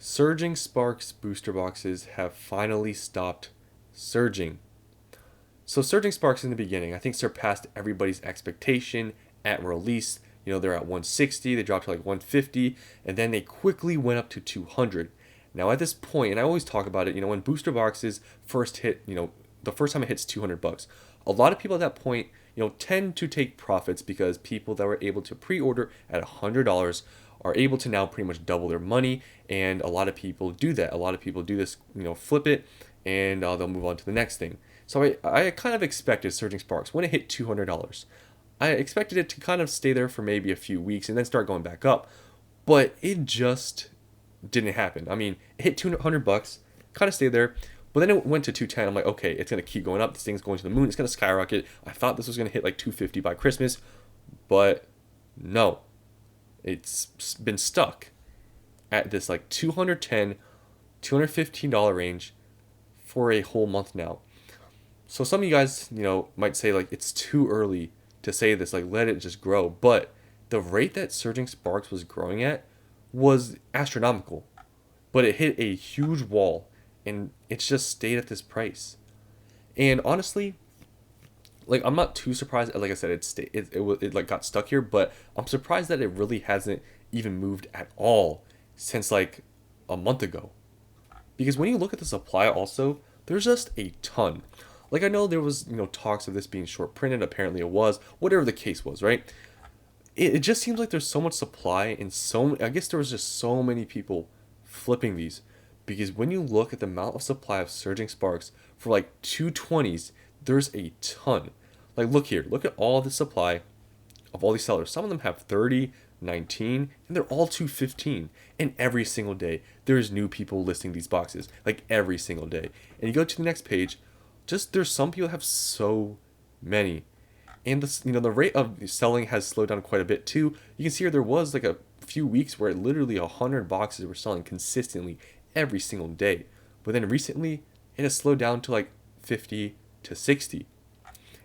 Surging Sparks booster boxes have finally stopped surging. So Surging Sparks in the beginning, I think surpassed everybody's expectation at release. They're at 160, they dropped to like 150, and then they quickly went up to 200. Now at this point, and I always talk about it, when booster boxes first hit, the first time it hits $200, a lot of people at that point, tend to take profits because people that were able to pre-order at $100 are able to now pretty much double their money, and a lot of people do that. A lot of people do this, flip it, and they'll move on to the next thing. So I kind of expected Surging Sparks when it hit $200. I expected it to kind of stay there for maybe a few weeks and then start going back up, but it just didn't happen. I mean, it hit $200, kind of stayed there, but then it went to 210. I'm like, okay, it's gonna keep going up. This thing's going to the moon. It's gonna skyrocket. I thought this was gonna hit like 250 by Christmas, but no, it's been stuck at this like 210, $215 range for a whole month now. So some of you guys, might say like it's too early to say this, like let it just grow. But the rate that Surging Sparks was growing at was astronomical. But it hit a huge wall and it's just stayed at this price. And honestly, like I'm not too surprised. Like I said, it like got stuck here, but I'm surprised that it really hasn't even moved at all since like a month ago. Because when you look at the supply also, there's just a ton. Like I know there was, talks of this being short printed, apparently it was, whatever the case was, right? It just seems like there's so much supply and I guess there was just so many people flipping these. Because when you look at the amount of supply of Surging Sparks for like 220s, there's a ton. Like look here, look at all the supply of all these sellers. Some of them have 30, 19, and they're all 215. And every single day, there's new people listing these boxes, like every single day. And you go to the next page, just there's some people have so many. And the rate of selling has slowed down quite a bit too. You can see here there was like a few weeks where literally 100 boxes were selling consistently every single day. But then recently, it has slowed down to like 50 to 60.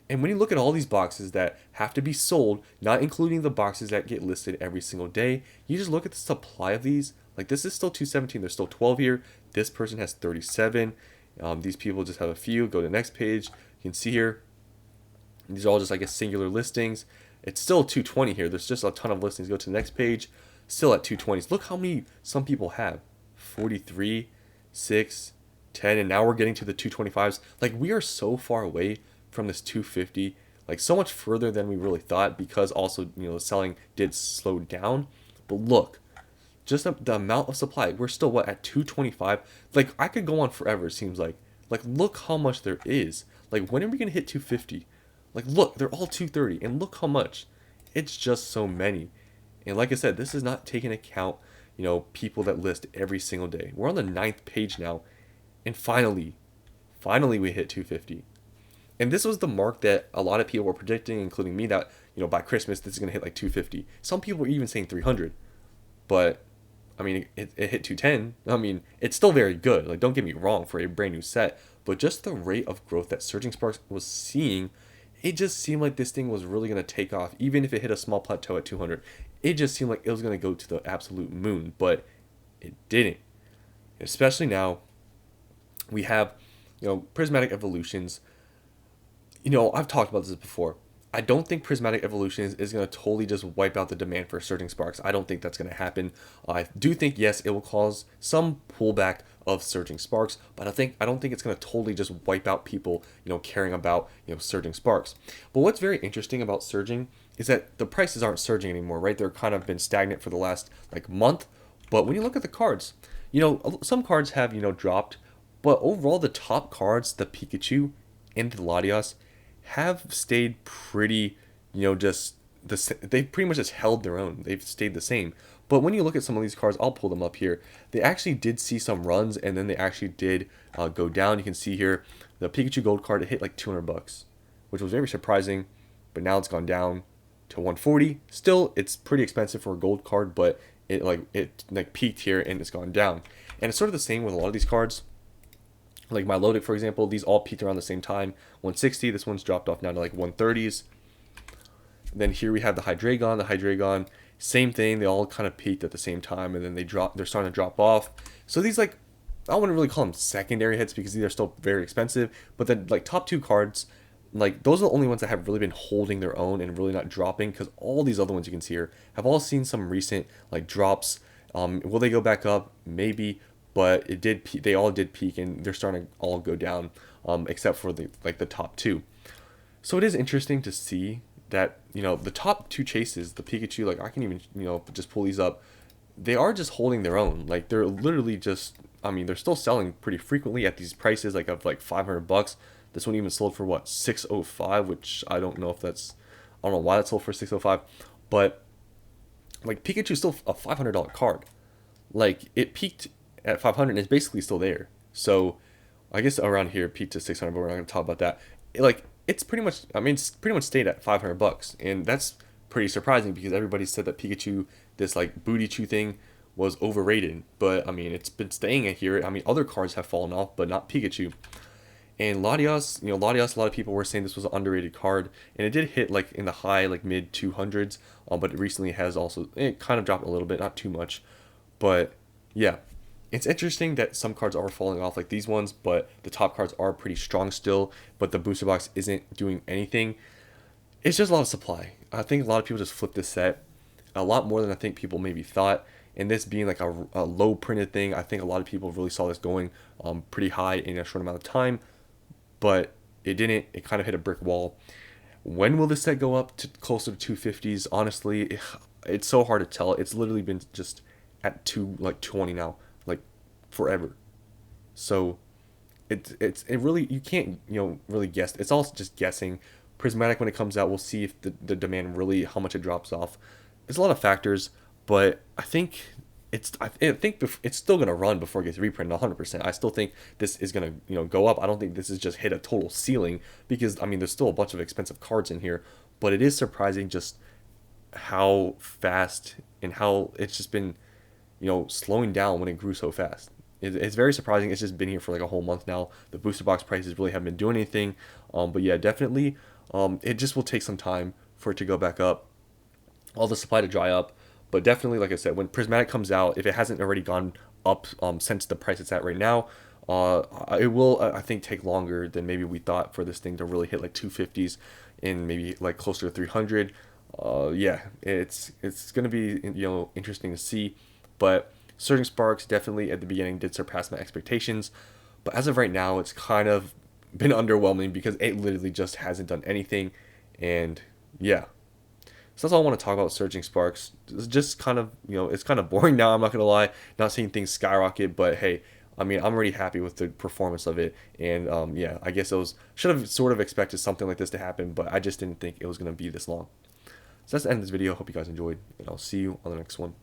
And when you look at all these boxes that have to be sold, not including the boxes that get listed every single day, you just look at the supply of these. Like this is still 217. There's still 12 here. This person has 37. These people just have a few. Go to the next page. You can see here. These are all just, I guess, singular listings. It's still 220 here. There's just a ton of listings. Go to the next page. Still at 220s. Look how many some people have. 43, 6, 10, and now we're getting to the 225s. Like we are so far away from this 250, like so much further than we really thought, because also the selling did slow down. But look, just the amount of supply, we're still what at 225. Like I could go on forever, it seems like look how much there is. Like when are we gonna hit 250? Like look, they're all 230, and look how much. It's just so many. And like I said, this is not taking account people that list every single day. We're on the 9th page now, and finally we hit 250. And this was the mark that a lot of people were predicting, including me, that by Christmas this is going to hit like 250. Some people were even saying 300. But I mean, it hit 210. I mean, it's still very good. Like don't get me wrong, for a brand new set, but just the rate of growth that Surging Sparks was seeing, it just seemed like this thing was really going to take off. Even if it hit a small plateau at 200, it just seemed like it was going to go to the absolute moon, but it didn't. Especially now we have Prismatic Evolutions. I've talked about this before. I don't think Prismatic Evolutions is going to totally just wipe out the demand for Surging Sparks. I don't think that's going to happen. I do think, yes, it will cause some pullback of Surging Sparks, but I don't think it's going to totally just wipe out people, caring about, Surging Sparks. But what's very interesting about Surging is that the prices aren't surging anymore, right? They're kind of been stagnant for the last like month. But when you look at the cards, some cards have, dropped, but overall the top cards, the Pikachu and the Latias, have stayed pretty, just they pretty much just held their own. They've stayed the same. But when you look at some of these cards, I'll pull them up here. They actually did see some runs, and then they actually did go down. You can see here the Pikachu Gold card, it hit like $200, which was very surprising. But now it's gone down to 140. Still, it's pretty expensive for a gold card, but it peaked here and it's gone down. And it's sort of the same with a lot of these cards. Like Milotic, for example, these all peaked around the same time, 160. This one's dropped off now to like 130s. Then here we have the Hydreigon. The Hydreigon Same thing, they all kind of peaked at the same time, and then they're starting to drop off. So these, like, I wouldn't really call them secondary hits because these are still very expensive, but then like top two cards, like those are the only ones that have really been holding their own and really not dropping, because all these other ones you can see here have all seen some recent like drops. Will they go back up? Maybe, but they all did peak, and they're starting to all go down, except for the top two. So it is interesting to see that, the top two chases, the Pikachu, like I can even, just pull these up. They are just holding their own. Like they're literally just, I mean, they're still selling pretty frequently at these prices, like of like $500. This one even sold for what, 605, which I don't know if that's, I don't know why that sold for 605, but like Pikachu's still a $500 card. Like it peaked at 500 and it's basically still there. So I guess around here it peaked to 600, but we're not going to talk about that. Like it's pretty much, I mean, it's pretty much stayed at $500, and that's pretty surprising because everybody said that Pikachu, this like booty chew thing, was overrated. But I mean, it's been staying at here. I mean, other cards have fallen off, but not Pikachu. And Latios, Latios, a lot of people were saying this was an underrated card, and it did hit like in the high, like mid 200s, but it recently has also, it kind of dropped a little bit, not too much, but yeah, it's interesting that some cards are falling off like these ones, but the top cards are pretty strong still, but the booster box isn't doing anything. It's just a lot of supply. I think a lot of people just flipped this set a lot more than I think people maybe thought. And this being like a low printed thing, I think a lot of people really saw this going pretty high in a short amount of time, but it didn't. It kind of hit a brick wall. When will this set go up to closer to 250s? Honestly, it's so hard to tell. It's literally been just at 20 now, like forever. So it really, you can't really guess. It's all just guessing. Prismatic, when it comes out, we'll see if the demand really, how much it drops off. There's a lot of factors, but I think it's still gonna run before it gets reprinted 100%. I still think this is gonna go up. I don't think this is just hit a total ceiling, because I mean there's still a bunch of expensive cards in here, but it is surprising just how fast and how it's just been slowing down when it grew so fast. It's very surprising. It's just been here for like a whole month now. The booster box prices really haven't been doing anything. But yeah, definitely, it just will take some time for it to go back up, all the supply to dry up. But definitely, like I said, when Prismatic comes out, if it hasn't already gone up since the price it's at right now, it will, I think, take longer than maybe we thought for this thing to really hit like 250s and maybe like closer to 300. Yeah, it's gonna be interesting to see, but Surging Sparks definitely at the beginning did surpass my expectations, but as of right now, it's kind of been underwhelming because it literally just hasn't done anything, and yeah. So that's all I want to talk about with Surging Sparks. It's just kind of, it's kind of boring now, I'm not going to lie. Not seeing things skyrocket, but hey, I mean, I'm already happy with the performance of it. And yeah, I guess should have sort of expected something like this to happen, but I just didn't think it was going to be this long. So that's the end of this video. Hope you guys enjoyed, and I'll see you on the next one.